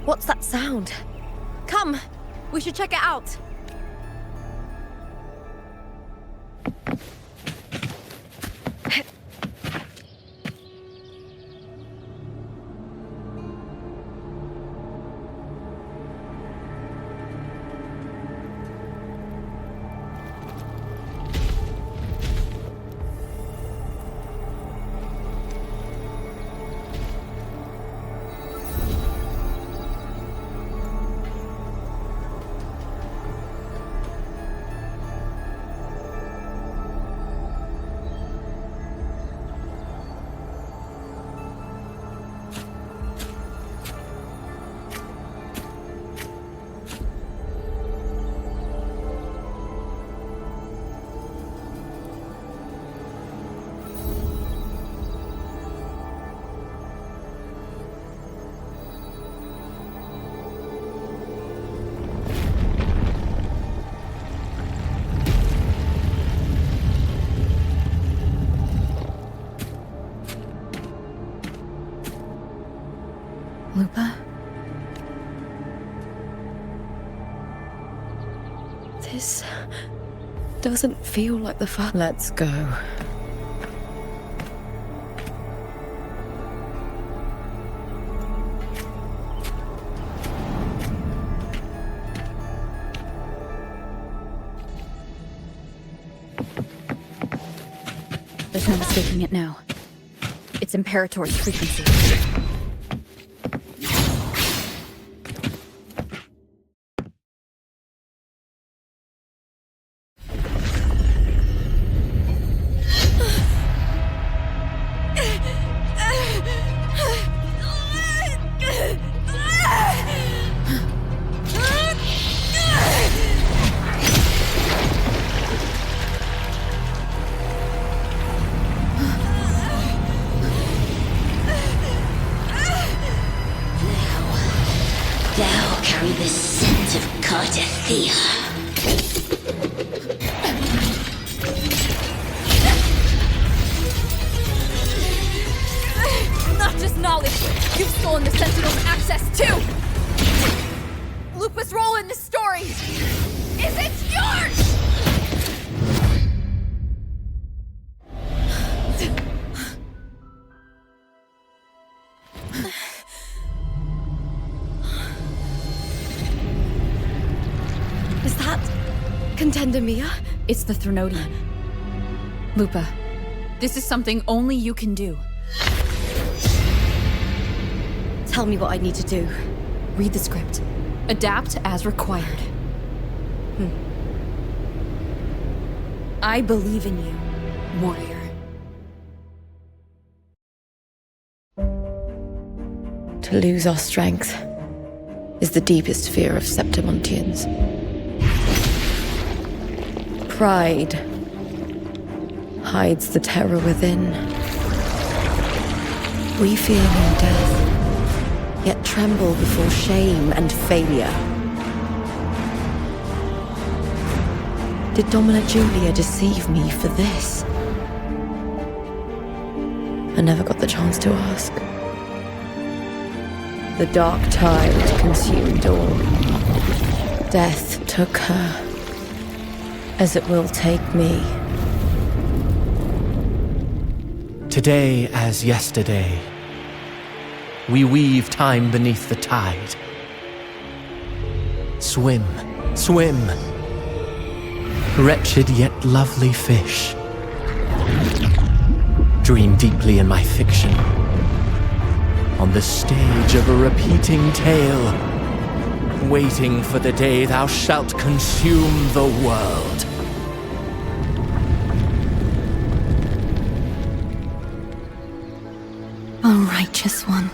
What's that sound? Come! We should check it out! Lupa? This doesn't feel like the fun. Let's go. There's no mistaking it now. It's Imperator's frequency. Thou carry the scent of Cardathia. Not just knowledge! You've stolen the Sentinel's access too! Lupa's role in this story isn't yours! Is that Contender Mia? It's the Threnodian. Lupa, this is something only you can do. Tell me what I need to do. Read the script. Adapt as required. I believe in you, warrior. To lose our strength is the deepest fear of Septimontians. Pride hides the terror within. We fear no death, yet tremble before shame and failure. Did Domina Julia deceive me for this? I never got the chance to ask. The dark tide consumed all. Death took her, as it will take me. Today as yesterday, we weave time beneath the tide. Swim, swim, wretched yet lovely fish. Dream deeply in my fiction, on the stage of a repeating tale, waiting for the day thou shalt consume the world. O righteous one,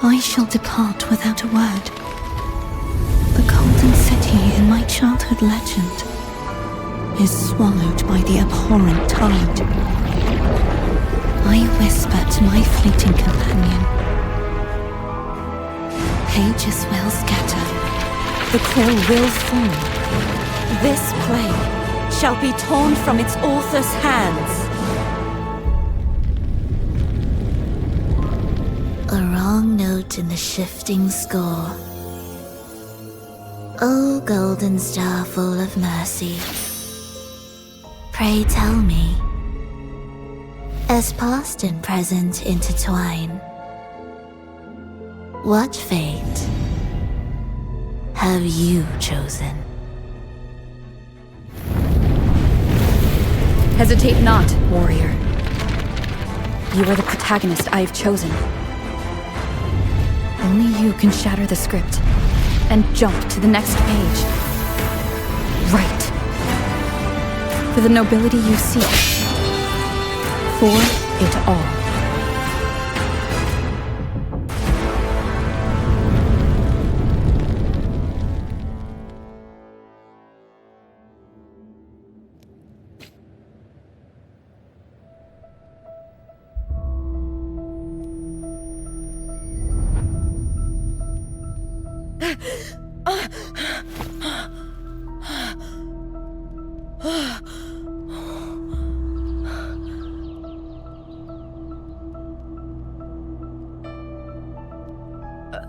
I shall depart without a word. The golden city in my childhood legend is swallowed by the abhorrent tide. I whisper to my fleeting companion. Pages will scatter, the quill will fall. This play shall be torn from its author's hands. A wrong note in the shifting score. O golden star full of mercy, pray tell me, as past and present intertwine, what fate have you chosen? Hesitate not, warrior. You are the protagonist I have chosen. Only you can shatter the script and jump to the next page. Right. For the nobility you seek. For it all.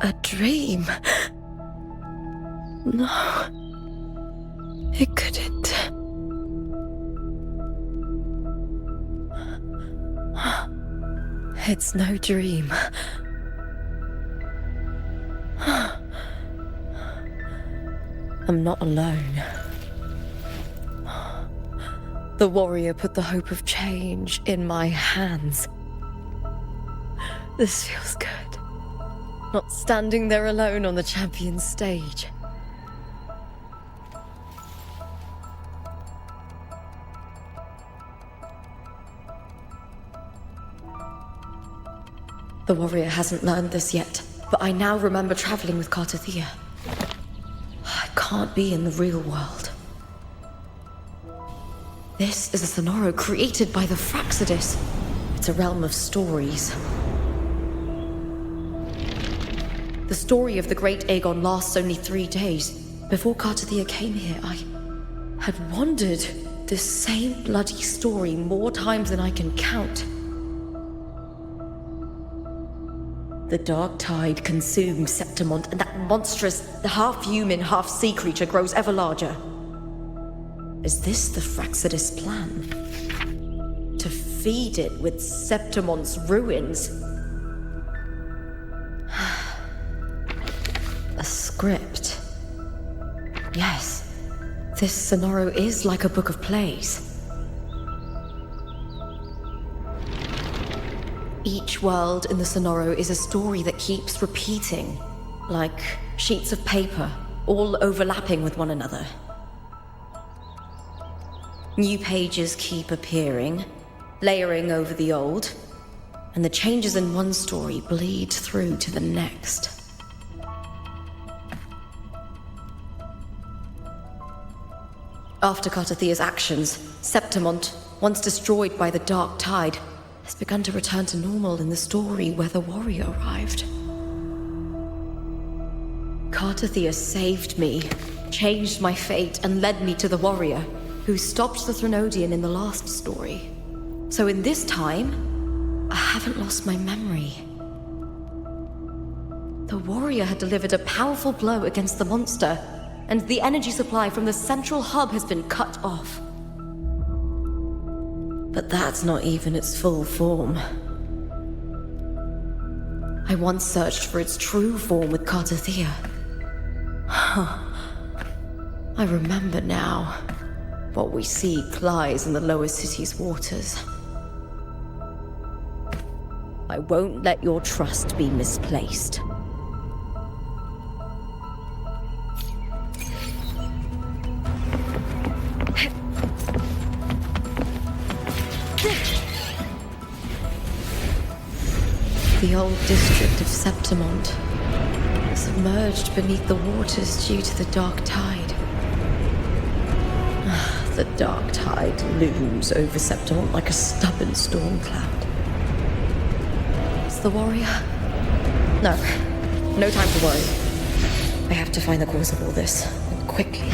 A dream? No. It couldn't. It's no dream. I'm not alone. The warrior put the hope of change in my hands. This feels good. Not standing there alone on the champion's stage. The warrior hasn't learned this yet, but I now remember traveling with Cartathea. I can't be in the real world. This is a Sonoro created by the Fraxidus. It's a realm of stories. The story of the great Aegon lasts only 3 days. Before Cartathea came here, I had wandered this same bloody story more times than I can count. The dark tide consumes Septimont, and that monstrous, half-human, half-sea creature grows ever larger. Is this the Fraxidus plan? To feed it with Septimont's ruins? A script. Yes, this Sonoro is like a book of plays. Each world in the Sonoro is a story that keeps repeating, like sheets of paper, all overlapping with one another. New pages keep appearing, layering over the old, and the changes in one story bleed through to the next. After Cartathea's actions, Septimont, once destroyed by the dark tide, has begun to return to normal in the story where the warrior arrived. Cartathea saved me, changed my fate, and led me to the warrior, who stopped the Threnodian in the last story. So in this time, I haven't lost my memory. The warrior had delivered a powerful blow against the monster, and the energy supply from the central hub has been cut off. But that's not even its full form. I once searched for its true form with Cartothea. I remember now. What we seek lies in the lower city's waters. I won't let your trust be misplaced. The old district of Septimont, submerged beneath the waters due to the dark tide. The dark tide looms over Septimont like a stubborn storm cloud. Is the warrior? No. No time to worry. I have to find the cause of all this, and quickly.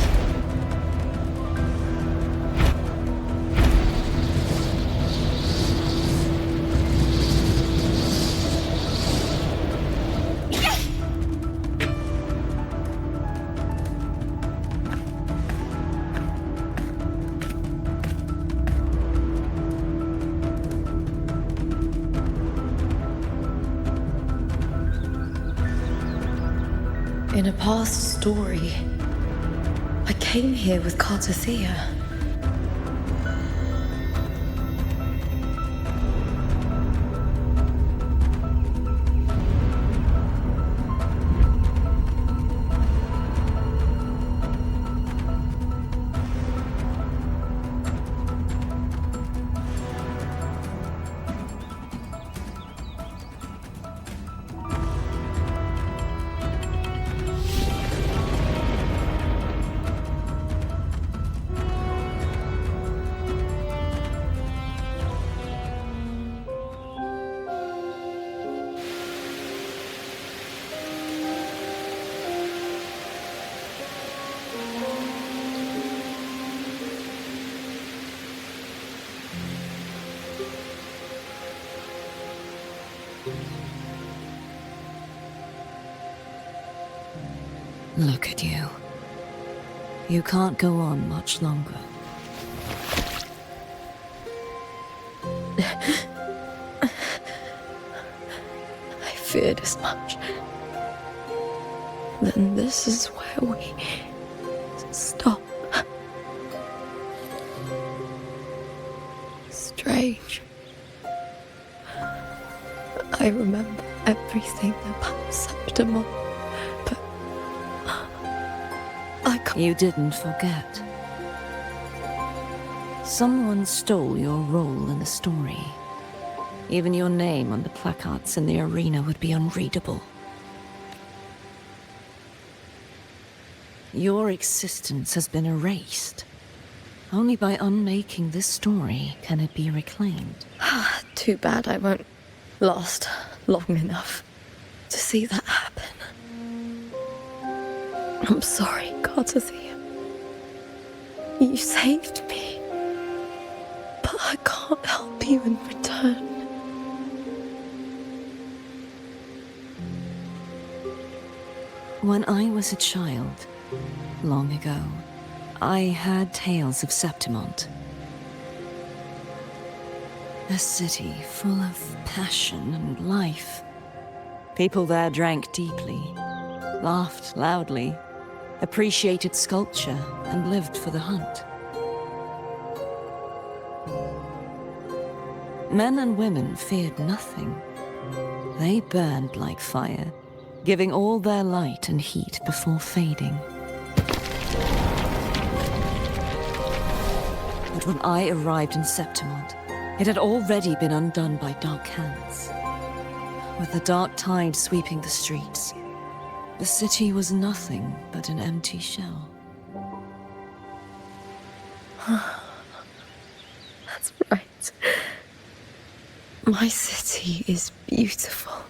In a past story, I came here with Cartothea. Look at you. You can't go on much longer. I feared as much. Then this is where we stop. Strange. I remember everything about Septimont, but I can't. You didn't forget. Someone stole your role in the story. Even your name on the placards in the arena would be unreadable. Your existence has been erased. Only by unmaking this story can it be reclaimed. Too bad I won't last long enough to see that happen. I'm sorry, Cartothea. You saved me. But I can't help you in return. When I was a child, long ago, I had tales of Septimont. A city full of passion and life. People there drank deeply, laughed loudly, appreciated sculpture, and lived for the hunt. Men and women feared nothing. They burned like fire, giving all their light and heat before fading. But when I arrived in Septimont, it had already been undone by dark hands. With the dark tide sweeping the streets, the city was nothing but an empty shell. That's right. My city is beautiful.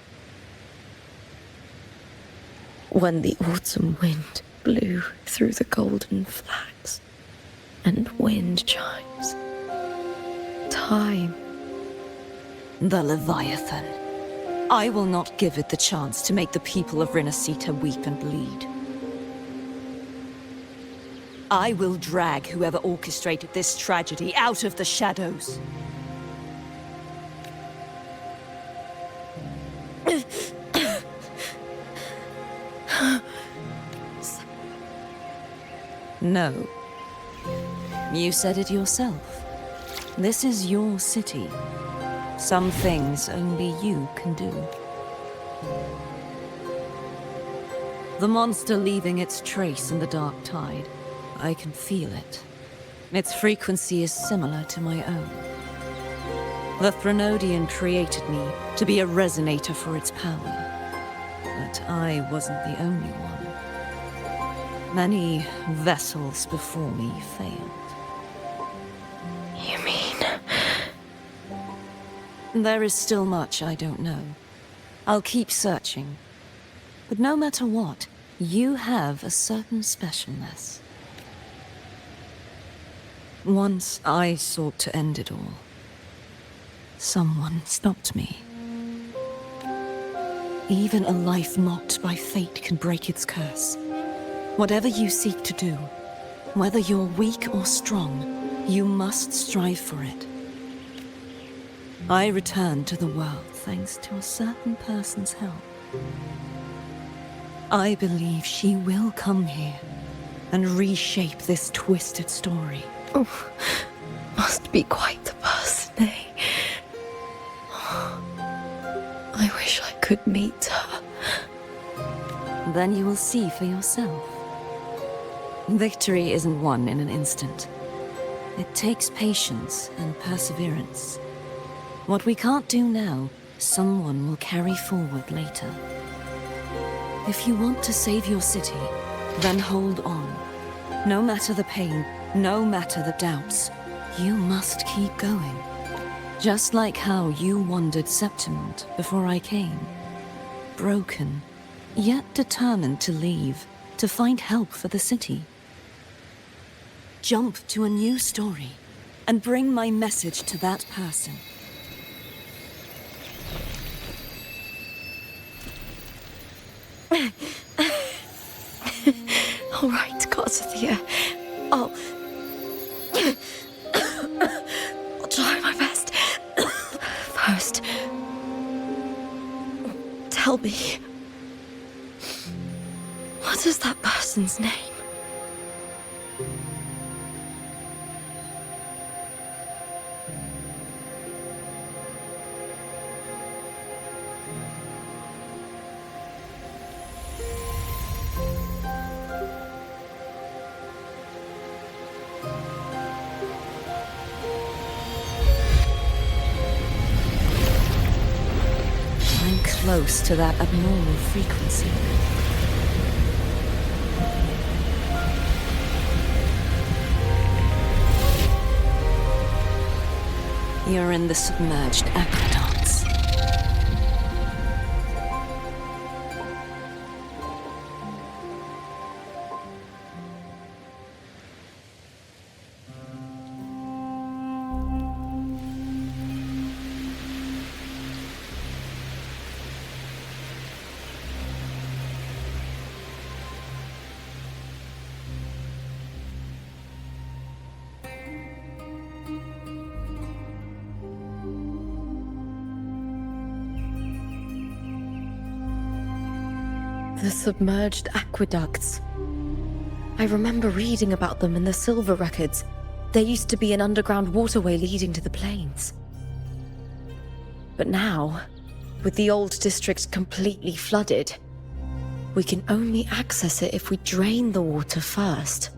When the autumn wind blew through the golden flags and wind chimes, time. The Leviathan. I will not give it the chance to make the people of Renacita weep and bleed. I will drag whoever orchestrated this tragedy out of the shadows. No. You said it yourself. This is your city. Some things only you can do. The monster leaving its trace in the dark tide. I can feel it. Its frequency is similar to my own. The Threnodian created me to be a resonator for its power. But I wasn't the only one. Many vessels before me failed. You mean? There is still much I don't know. I'll keep searching. But no matter what, you have a certain specialness. Once I sought to end it all. Someone stopped me. Even a life marked by fate can break its curse. Whatever you seek to do, whether you're weak or strong, you must strive for it. I returned to the world thanks to a certain person's help. I believe she will come here and reshape this twisted story. Oh, must be quite the person, eh? I wish I could meet her. Then you will see for yourself. Victory isn't won in an instant. It takes patience and perseverance. What we can't do now, someone will carry forward later. If you want to save your city, then hold on. No matter the pain, no matter the doubts, you must keep going. Just like how you wandered Septimont before I came. Broken, yet determined to leave, to find help for the city. Jump to a new story, and bring my message to that person. All right, Garcia. I'll try my best. First, tell me, what is that person's name? I'm close to that abnormal frequency. You're in the submerged aqueducts. The submerged aqueducts. I remember reading about them in the Silver records. There used to be an underground waterway leading to the plains. But now, with the old district completely flooded, we can only access it if we drain the water first.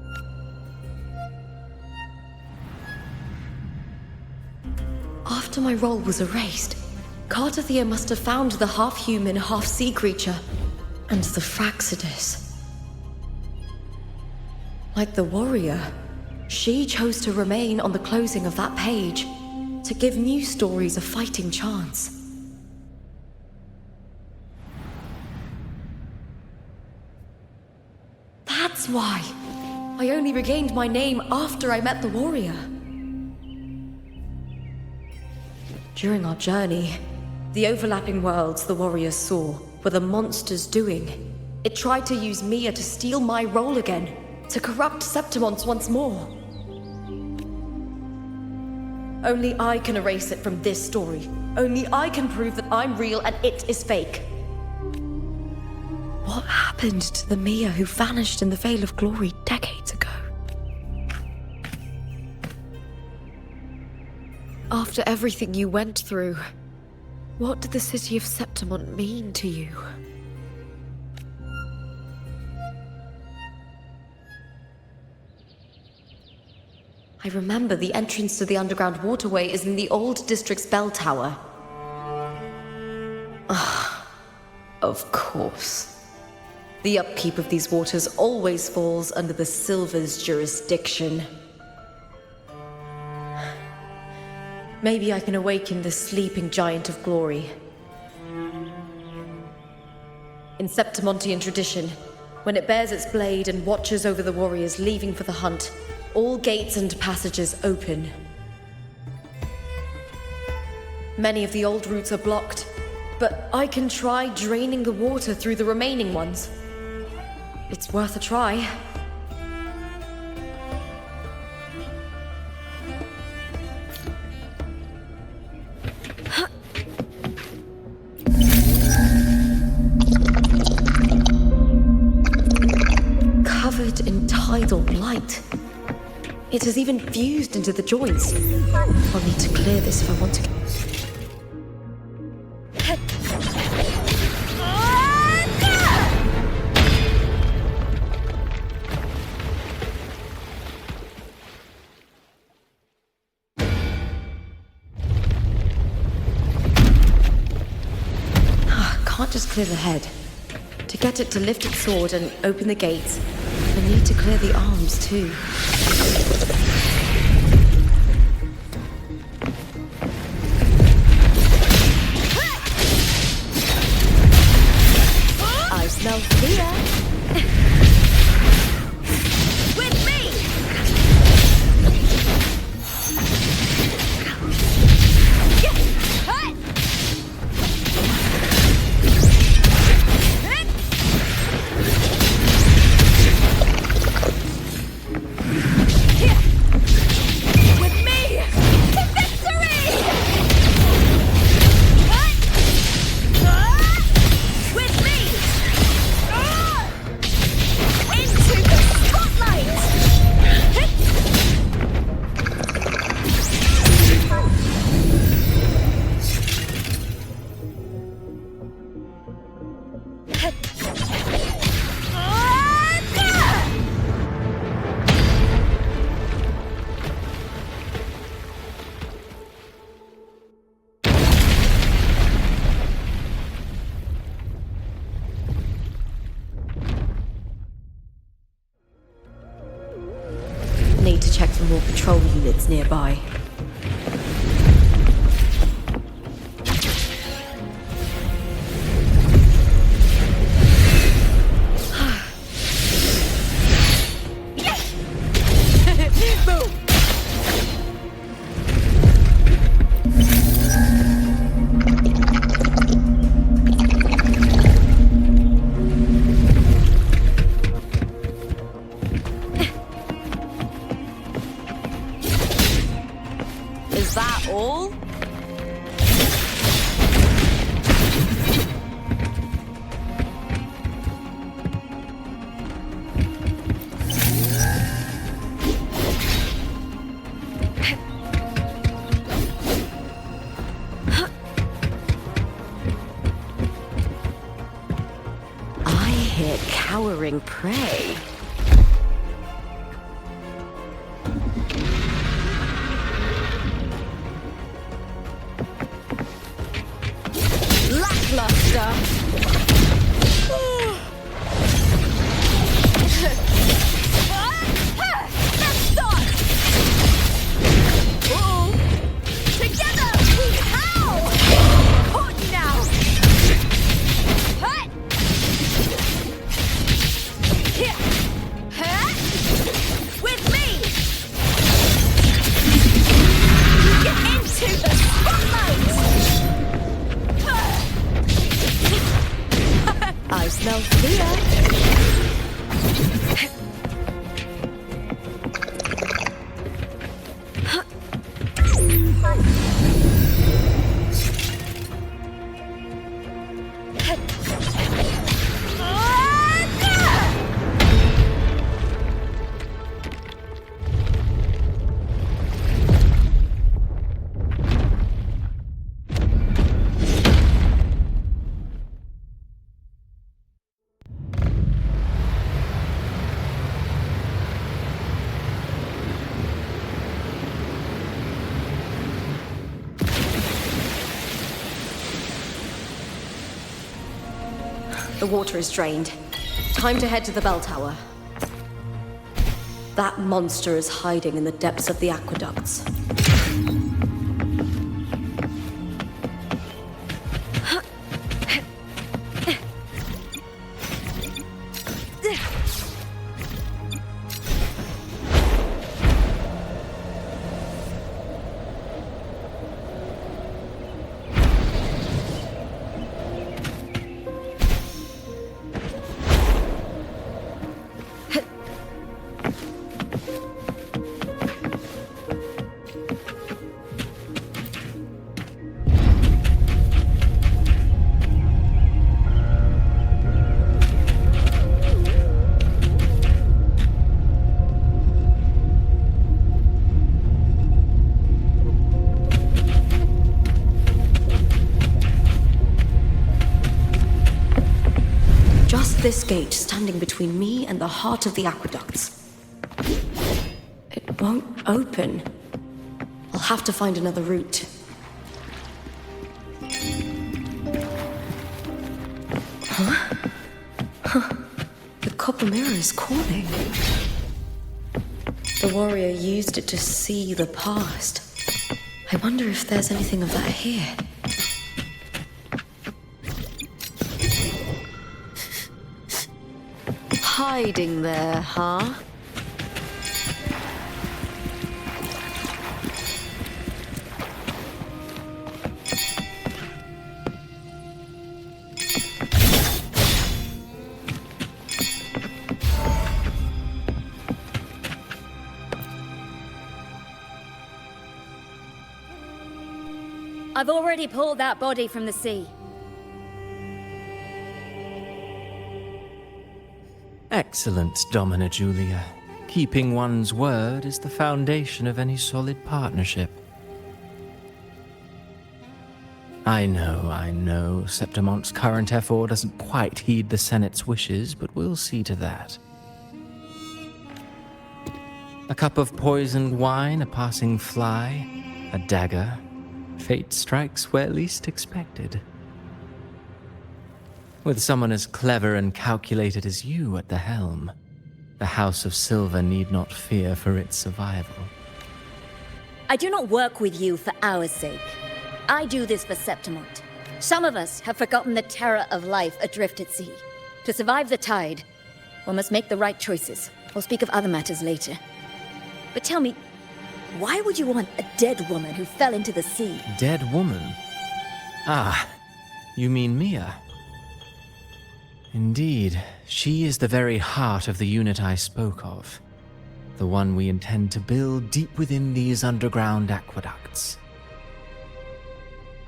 After my role was erased, Cartathea must have found the half-human, half-sea creature and the Fraxidus. Like the warrior, she chose to remain on the closing of that page, to give new stories a fighting chance. That's why I only regained my name after I met the warrior. During our journey, the overlapping worlds the warriors saw were the monsters doing. It tried to use Mia to steal my role again, to corrupt Septimont once more. Only I can erase it from this story. Only I can prove that I'm real and it is fake. What happened to the Mia who vanished in the Veil of Glory decades ago? After everything you went through, what did the city of Septimont mean to you? I remember the entrance to the underground waterway is in the old district's bell tower. Ah, of course. The upkeep of these waters always falls under the Silver's jurisdiction. Maybe I can awaken the sleeping giant of glory. In Septimontian tradition, when it bears its blade and watches over the warriors leaving for the hunt, all gates and passages open. Many of the old routes are blocked, but I can try draining the water through the remaining ones. It's worth a try. Covered in tidal light. It has even fused into the joints. I'll need to clear this if I want to. Can't just clear the head. To get it to lift its sword and open the gates, I need to clear the arms too. I smell fear. With me! Need to check for more patrol units nearby. Is that all? I hear cowering prey. Lackluster. Let's start. Together we howl. Caught you now. Here. With me. Get into the spotlight. I smell fear. The water is drained. Time to head to the bell tower. That monster is hiding in the depths of the aqueducts. This gate standing between me and the heart of the aqueducts. It won't open. I'll have to find another route. The copper mirror is calling. The warrior used it to see the past. I wonder if there's anything of that here. Hiding there, huh? I've already pulled that body from the sea. Excellent, Domina Julia. Keeping one's word is the foundation of any solid partnership. I know, Septimonte's current effort doesn't quite heed the Senate's wishes, but we'll see to that. A cup of poisoned wine, a passing fly, a dagger. Fate strikes where least expected. With someone as clever and calculated as you at the helm, the House of Silver need not fear for its survival. I do not work with you for our sake. I do this for Septimont. Some of us have forgotten the terror of life adrift at sea. To survive the tide, one must make the right choices. We'll speak of other matters later. But tell me, why would you want a dead woman who fell into the sea? Dead woman? Ah, you mean Mia? Indeed, she is the very heart of the unit I spoke of. The one we intend to build deep within these underground aqueducts.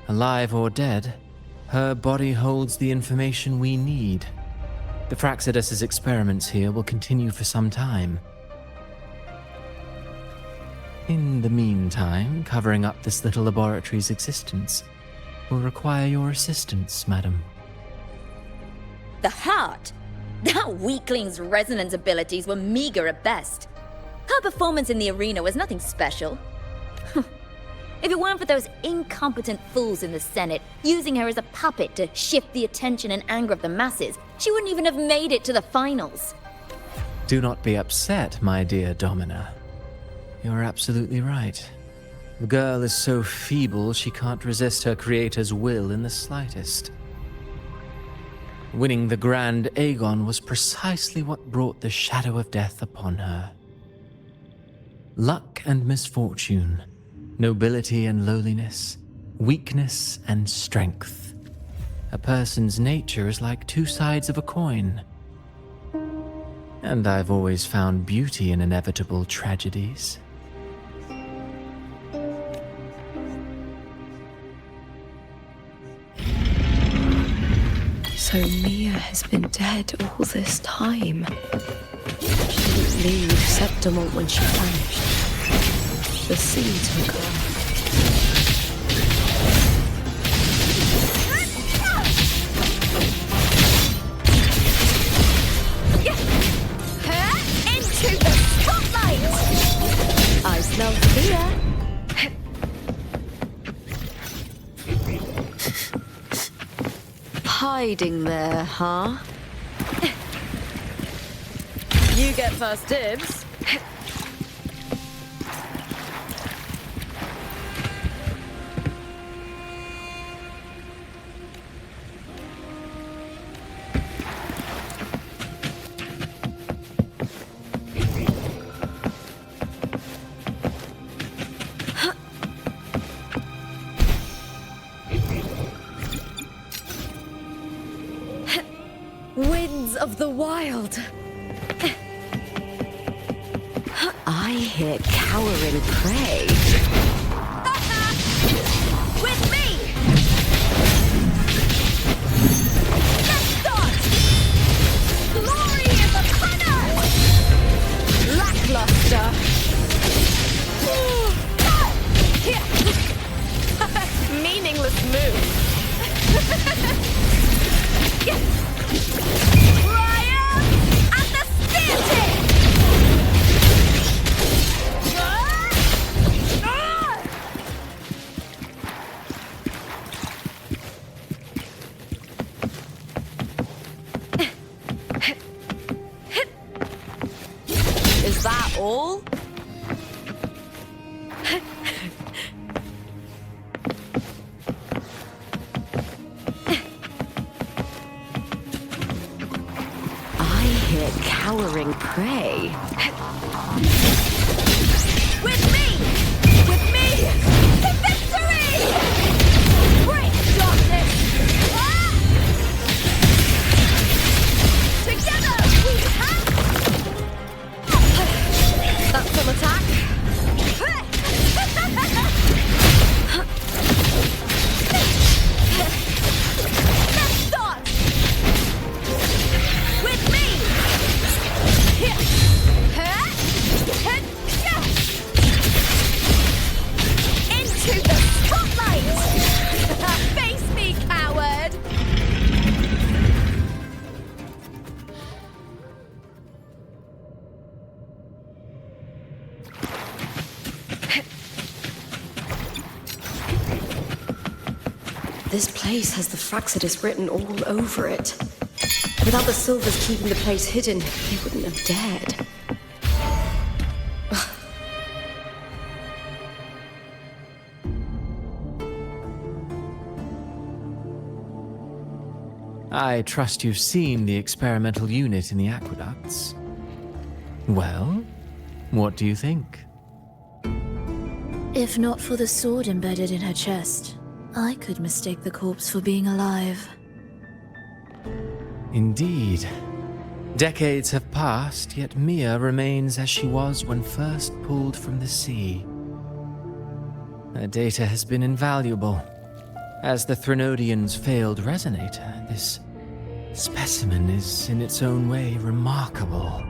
Alive or dead, her body holds the information we need. The Fraxidus' experiments here will continue for some time. In the meantime, covering up this little laboratory's existence will require your assistance, madam. The heart? That weakling's resonance abilities were meager at best. Her performance in the arena was nothing special. If it weren't for those incompetent fools in the Senate using her as a puppet to shift the attention and anger of the masses, she wouldn't even have made it to the finals. Do not be upset, my dear Domina. You're absolutely right. The girl is so feeble she can't resist her creator's will in the slightest. Winning the Grand Aegon was precisely what brought the shadow of death upon her. Luck and misfortune, nobility and lowliness, weakness and strength. A person's nature is like two sides of a coin. And I've always found beauty in inevitable tragedies. So Mia has been dead all this time. She didn't leave Septimont when she vanished. The sea took her. Into the spotlight! I smell fear. hiding there, huh? You get first dibs. Winds of the wild. I hear cowering prey. With me! Let's start! Glory is upon us! Lackluster! Meaningless move. Triumph at the spear tip! Is that all? I hear cowering prey. With me! With me! To victory! Break darkness! Ah! Together we have... That's some attack. Let's start! With me! Into the spotlight! Face me, coward! This place has the Fraxidus written all over it. Without the Silvers keeping the place hidden, they wouldn't have dared. I trust you've seen the experimental unit in the aqueducts. Well, what do you think? If not for the sword embedded in her chest, I could mistake the corpse for being alive. Indeed. Decades have passed, yet Mia remains as she was when first pulled from the sea. Her data has been invaluable. As the Threnodian's failed resonator, this specimen is in its own way remarkable.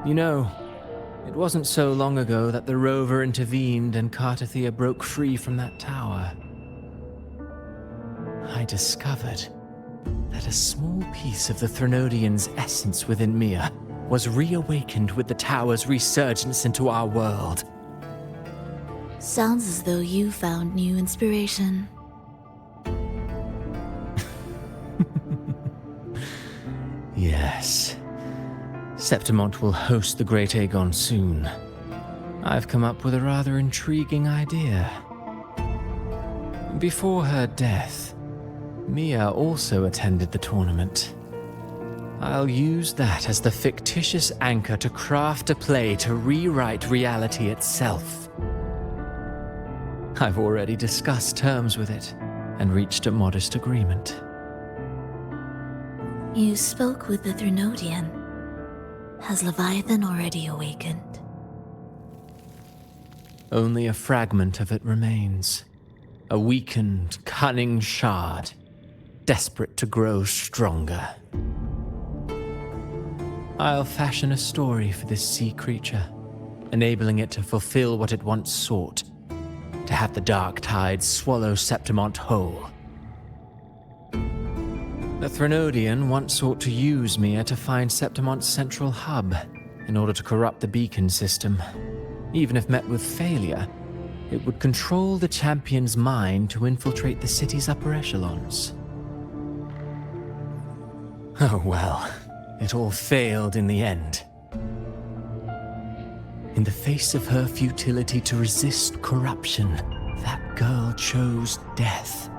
You know, it wasn't so long ago that the rover intervened and Cartathea broke free from that tower. I discovered that a small piece of the Threnodian's essence within Mia was reawakened with the tower's resurgence into our world. Sounds as though you found new inspiration. Yes. Septimont will host the Great Aegon soon. I've come up with a rather intriguing idea. Before her death, Mia also attended the tournament. I'll use that as the fictitious anchor to craft a play to rewrite reality itself. I've already discussed terms with it and reached a modest agreement. You spoke with the Threnodian. Has Leviathan already awakened? Only a fragment of it remains. A weakened, cunning shard, desperate to grow stronger. I'll fashion a story for this sea creature, enabling it to fulfill what it once sought, to have the dark tides swallow Septimont whole. The Threnodian once sought to use Mia to find Septimont's central hub in order to corrupt the beacon system. Even if met with failure, It would control the champion's mind to infiltrate the city's upper echelons. Oh well, it all failed in the end. In the face of her futility to resist corruption, that girl chose death.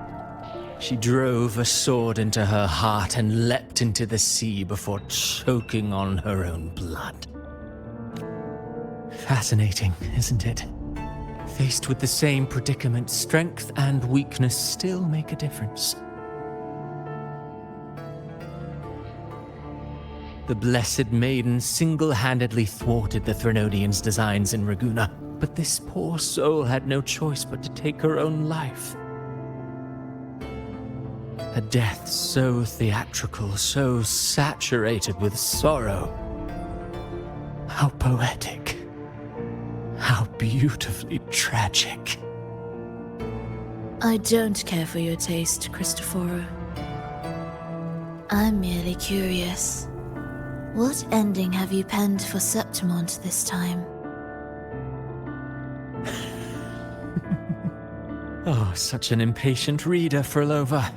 She drove a sword into her heart and leapt into the sea before choking on her own blood. Fascinating, isn't it? Faced with the same predicament, strength and weakness still make a difference. The Blessed Maiden single-handedly thwarted the Threnodians' designs in Raguna, but this poor soul had no choice but to take her own life. A death so theatrical, so saturated with sorrow. How poetic. How beautifully tragic. I don't care for your taste, Cristoforo. I'm merely curious. What ending have you penned for Septimont this time? Oh, such an impatient reader, Frolova.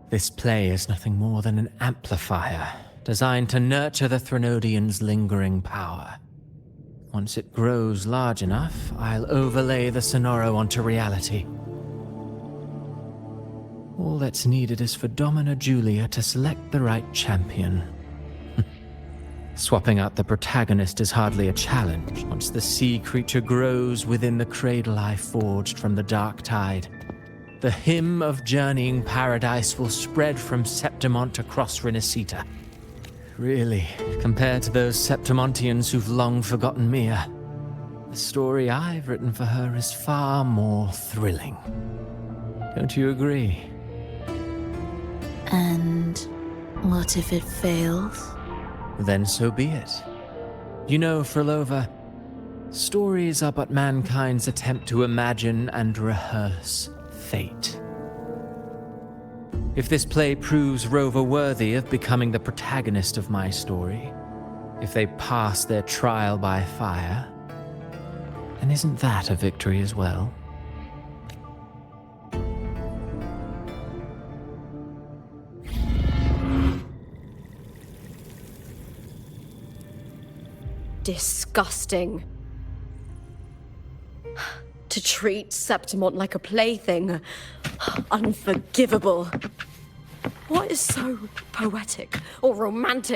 This play is nothing more than an amplifier, designed to nurture the Threnodians' lingering power. Once it grows large enough, I'll overlay the Sonoro onto reality. All that's needed is for Domina Julia to select the right champion. Swapping out the protagonist is hardly a challenge once the sea creature grows within the cradle I forged from the dark tide. The hymn of journeying paradise will spread from Septimont across Renacita. Really, compared to those Septimontians who've long forgotten Mia, the story I've written for her is far more thrilling. Don't you agree? And what if it fails? Then so be it. You know, Frolova, stories are but mankind's attempt to imagine and rehearse fate. If this play proves Rover worthy of becoming the protagonist of my story, if they pass their trial by fire, then isn't that a victory as well? Disgusting. To treat Septimont like a plaything. Unforgivable. What is so poetic or romantic